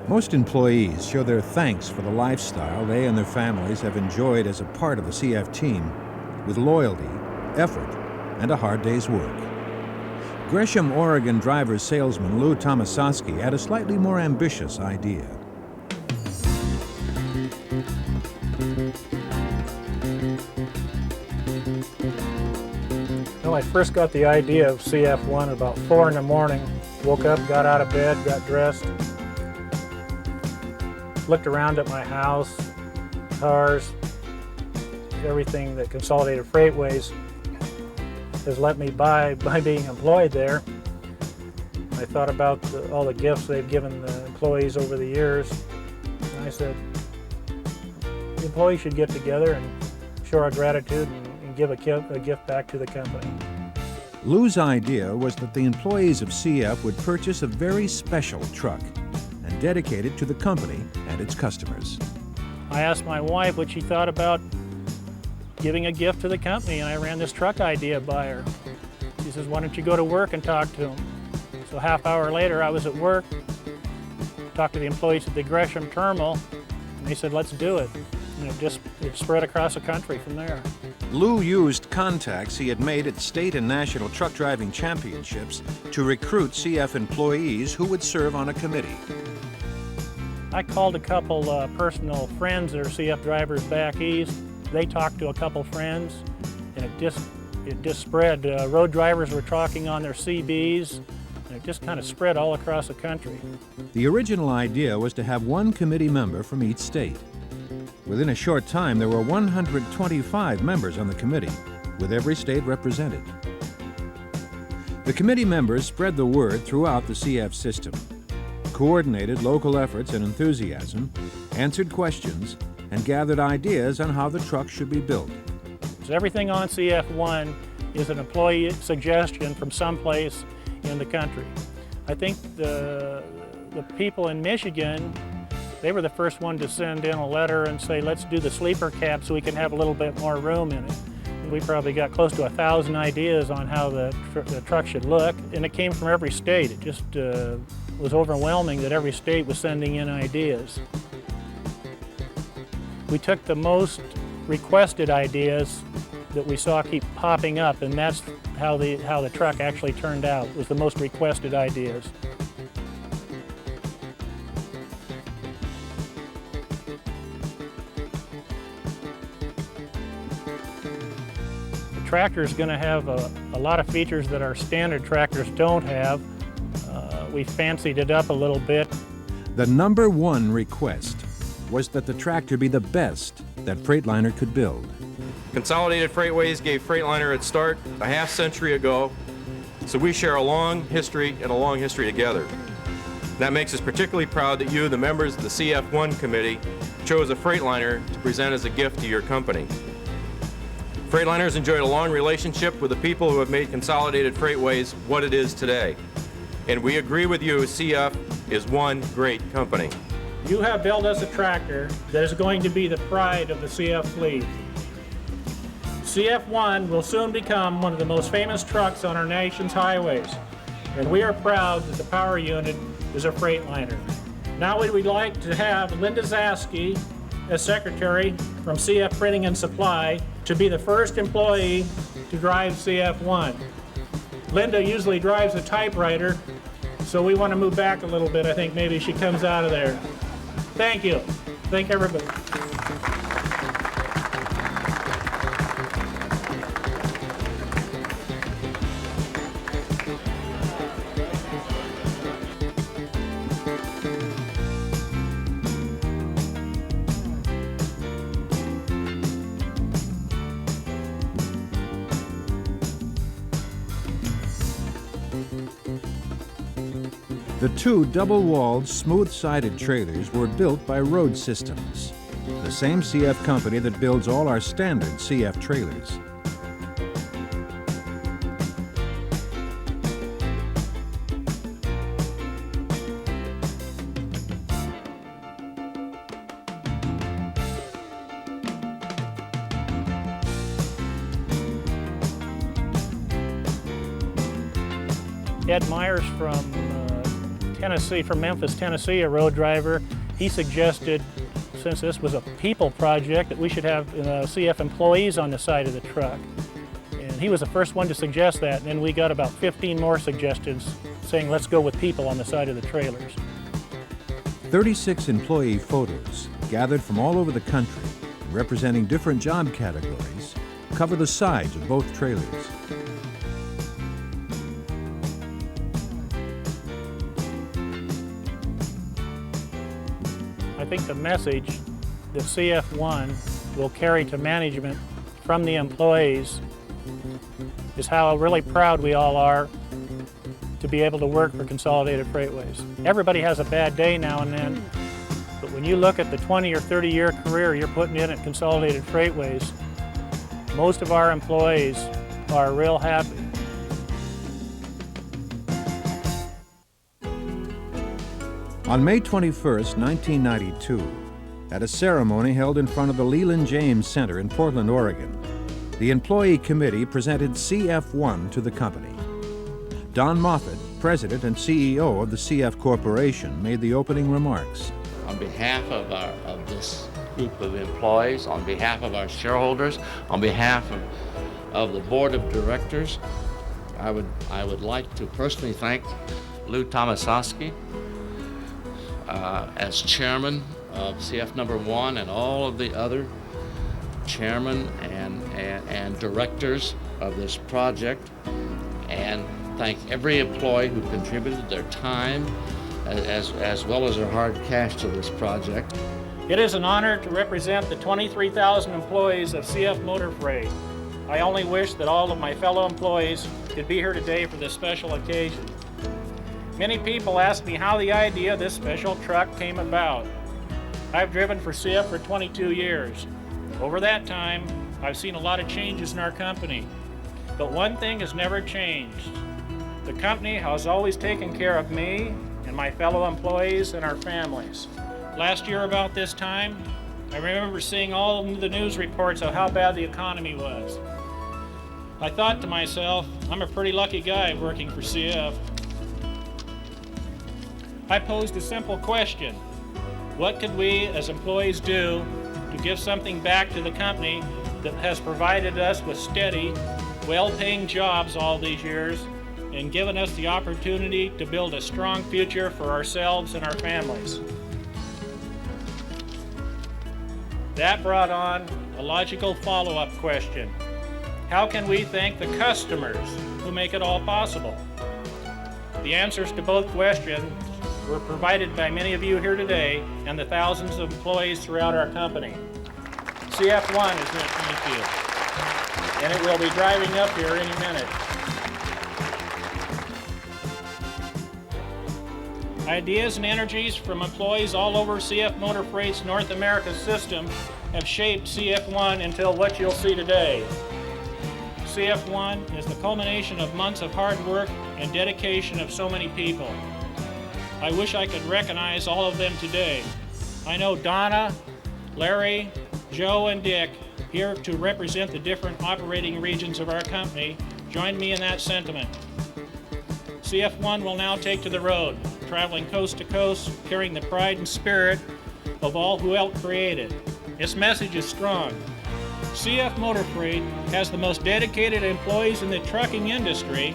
Most employees show their thanks for the lifestyle they and their families have enjoyed as a part of the CF team, with loyalty, effort, and a hard day's work. Gresham, Oregon driver salesman Lou Tomasowski had a slightly more ambitious idea. Well, I first got the idea of CF1 about 4 in the morning. Woke up, got out of bed, got dressed, looked around at my house, cars, everything that Consolidated Freightways has let me buy by being employed there. I thought about all the gifts they've given the employees over the years. And I said, the employees should get together and show our gratitude and give a gift back to the company. Lou's idea was that the employees of CF would purchase a very special truck and dedicate it to the company and its customers. I asked my wife what she thought about giving a gift to the company, and I ran this truck idea by her. She says, why don't you go to work and talk to them? So half hour later, I was at work, talked to the employees at the Gresham terminal, and they said, let's do it. And it spread across the country from there. Lou used contacts he had made at state and national truck driving championships to recruit CF employees who would serve on a committee. I called a couple personal friends that are CF drivers back east. They talked to a couple friends, and it just spread. Road drivers were talking on their CBs, and it just kind of spread all across the country. The original idea was to have one committee member from each state. Within a short time, there were 125 members on the committee, with every state represented. The committee members spread the word throughout the CF system, coordinated local efforts and enthusiasm, answered questions, and gathered ideas on how the truck should be built. So everything on CF1 is an employee suggestion from someplace in the country. I think the people in Michigan, they were the first one to send in a letter and say, let's do the sleeper cab so we can have a little bit more room in it. We probably got close to 1,000 ideas on how the truck should look, and it came from every state. It just was overwhelming that every state was sending in ideas. We took the most requested ideas that we saw keep popping up, and that's how the truck actually turned out, was the most requested ideas. The tractor is going to have a lot of features that our standard tractors don't have. We fancied it up a little bit. The number one request was that the tractor be the best that Freightliner could build. Consolidated Freightways gave Freightliner its start a half-century ago, so we share a long history and a long history together. That makes us particularly proud that you, the members of the CF1 committee, chose a Freightliner to present as a gift to your company. Freightliner has enjoyed a long relationship with the people who have made Consolidated Freightways what it is today. And we agree with you, CF is one great company. You have built us a tractor that is going to be the pride of the CF fleet. CF1 will soon become one of the most famous trucks on our nation's highways, and we are proud that the power unit is a Freightliner. Now we would like to have Linda Zaski as secretary from CF Printing and Supply to be the first employee to drive CF1. Linda usually drives a typewriter, so we want to move back a little bit. I think maybe she comes out of there. Thank you. Thank everybody. The two double-walled, smooth-sided trailers were built by Road Systems, the same CF company that builds all our standard CF trailers. Ed Myers from Tennessee, from Memphis, Tennessee, a road driver. He suggested, since this was a people project, that we should have CF employees on the side of the truck. And he was the first one to suggest that, and then we got about 15 more suggestions saying let's go with people on the side of the trailers. 36 employee photos gathered from all over the country, representing different job categories, cover the sides of both trailers. I think the message that CF1 will carry to management from the employees is how really proud we all are to be able to work for Consolidated Freightways. Everybody has a bad day now and then, but when you look at the 20 or 30-year career you're putting in at Consolidated Freightways, most of our employees are real happy. On May 21st, 1992, at a ceremony held in front of the Leland James Center in Portland, Oregon, the employee committee presented CF1 to the company. Don Moffett, president and CEO of the CF Corporation, made the opening remarks. On behalf of this group of employees, on behalf of our shareholders, on behalf of the board of directors, I would like to personally thank Lou Tomasowski as chairman of CF number 1 and all of the other chairmen and directors of this project, and thank every employee who contributed their time as well as their hard cash to this project. It is an honor to represent the 23,000 employees of CF Motor Freight. I only wish that all of my fellow employees could be here today for this special occasion. Many people ask me how the idea of this special truck came about. I've driven for CF for 22 years. Over that time, I've seen a lot of changes in our company, but one thing has never changed. The company has always taken care of me and my fellow employees and our families. Last year about this time, I remember seeing all the news reports of how bad the economy was. I thought to myself, I'm a pretty lucky guy working for CF. I posed a simple question. What could we as employees do to give something back to the company that has provided us with steady, well-paying jobs all these years and given us the opportunity to build a strong future for ourselves and our families? That brought on a logical follow-up question. How can we thank the customers who make it all possible? The answers to both questions were provided by many of you here today and the thousands of employees throughout our company. CF1 is here to thank you, and it will be driving up here any minute. Ideas and energies from employees all over CF Motor Freight's North America system have shaped CF1 until what you'll see today. CF1 is the culmination of months of hard work and dedication of so many people. I wish I could recognize all of them today. I know Donna, Larry, Joe, and Dick, here to represent the different operating regions of our company, join me in that sentiment. CF1 will now take to the road, traveling coast to coast, carrying the pride and spirit of all who helped create it. Its message is strong. CF Motor Freight has the most dedicated employees in the trucking industry,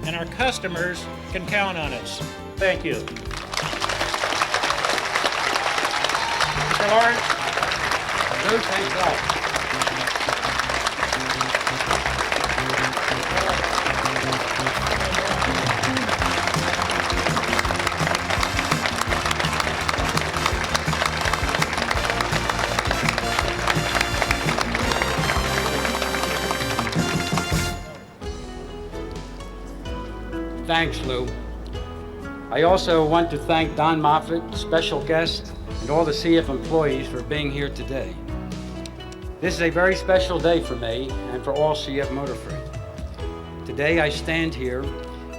and our customers can count on us. Thank you. Mr. Lawrence? Lou, thanks a lot. Thanks, Lou. I also want to thank Don Moffett, special guest, and all the CF employees for being here today. This is a very special day for me and for all CF Motor Freight. Today I stand here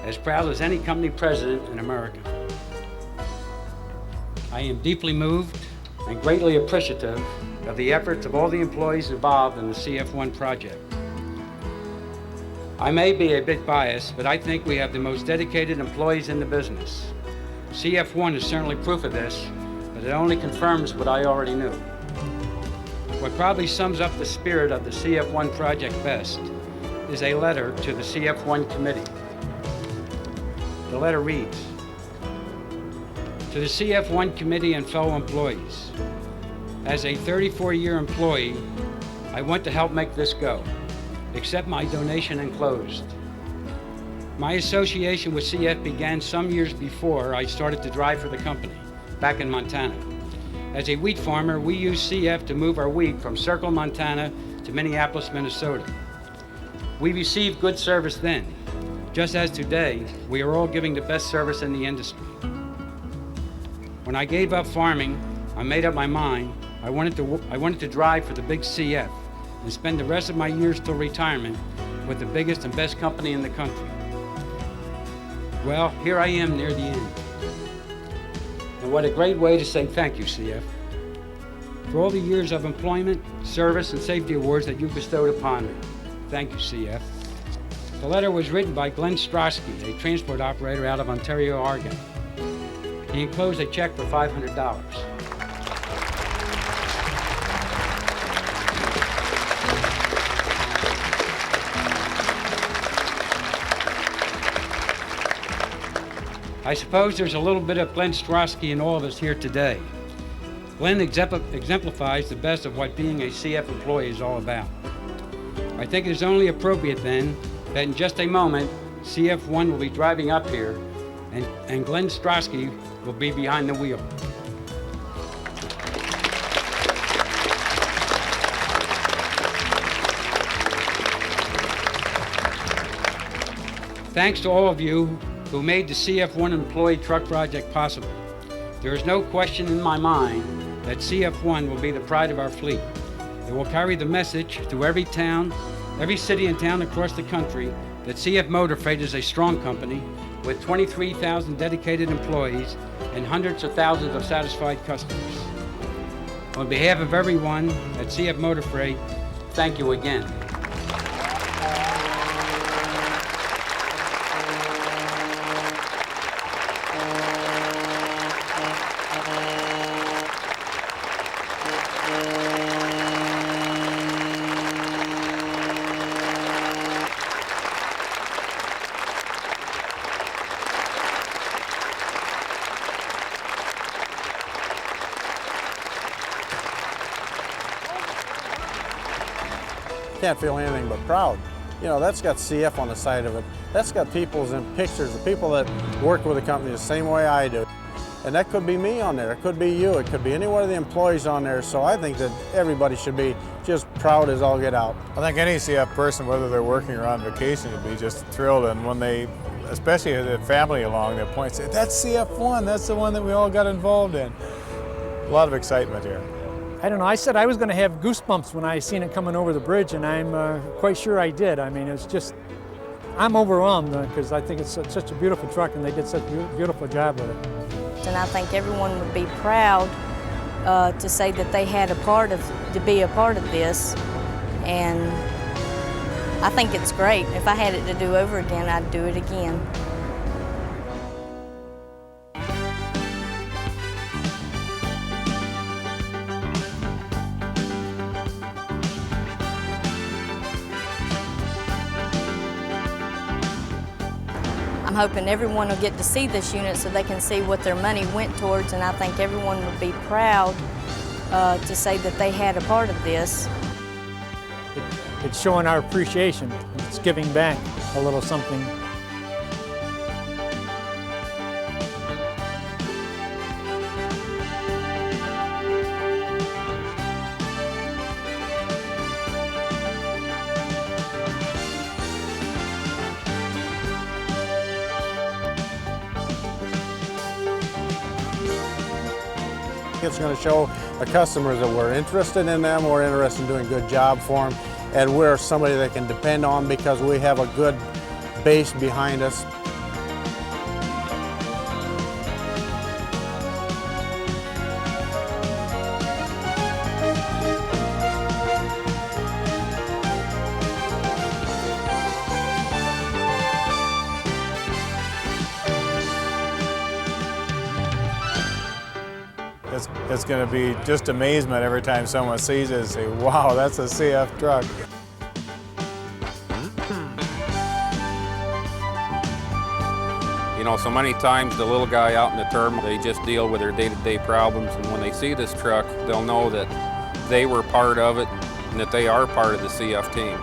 as proud as any company president in America. I am deeply moved and greatly appreciative of the efforts of all the employees involved in the CF1 project. I may be a bit biased, but I think we have the most dedicated employees in the business. CF1 is certainly proof of this, but it only confirms what I already knew. What probably sums up the spirit of the CF1 project best is a letter to the CF1 committee. The letter reads, "To the CF1 committee and fellow employees, as a 34-year employee, I want to help make this go. Accept my donation enclosed. My association with CF began some years before I started to drive for the company, back in Montana. As a wheat farmer, we used CF to move our wheat from Circle, Montana to Minneapolis, Minnesota. We received good service then. Just as today, we are all giving the best service in the industry. When I gave up farming, I made up my mind I wanted to drive for the big CF and spend the rest of my years till retirement with the biggest and best company in the country. Well, here I am near the end. And what a great way to say thank you, CF, for all the years of employment, service, and safety awards that you bestowed upon me. Thank you, CF." The letter was written by Glenn Strosky, a transport operator out of Ontario, Oregon. He enclosed a check for $500. I suppose there's a little bit of Glenn Strosky in all of us here today. Glenn exemplifies the best of what being a CF employee is all about. I think it is only appropriate then that in just a moment, CF1 will be driving up here and Glenn Strosky will be behind the wheel. Thanks to all of you who made the CF1 Employee Truck Project possible. There is no question in my mind that CF1 will be the pride of our fleet. It will carry the message to every town, every city and town across the country that CF Motor Freight is a strong company with 23,000 dedicated employees and hundreds of thousands of satisfied customers. On behalf of everyone at CF Motor Freight, thank you again. Can't feel anything but proud. You know, that's got CF on the side of it. That's got people's in pictures, the people that work with the company the same way I do. And that could be me on there, it could be you, it could be any one of the employees on there. So I think that everybody should be just proud as all get out. I think any CF person, whether they're working or on vacation, would be just thrilled. And when they, especially the family along, they point and say, "That's CF1, that's the one that we all got involved in." A lot of excitement here. I don't know, I said I was going to have goosebumps when I seen it coming over the bridge, and I'm quite sure I did. I mean, it's just, I'm overwhelmed because I think it's such a beautiful truck and they did such a beautiful job with it. And I think everyone would be proud to say that they had to be a part of this. And I think it's great. If I had it to do over again, I'd do it again. I'm hoping everyone will get to see this unit so they can see what their money went towards, and I think everyone would be proud to say that they had a part of this. It's showing our appreciation. It's giving back a little something. It's going to show the customers that we're interested in them, we're interested in doing a good job for them, and we're somebody they can depend on because we have a good base behind us. it's going to be just amazement every time someone sees it and say, wow, that's a CF truck. You know, so many times the little guy out in the terminal, they just deal with their day-to-day problems, and when they see this truck, they'll know that they were part of it and that they are part of the CF team.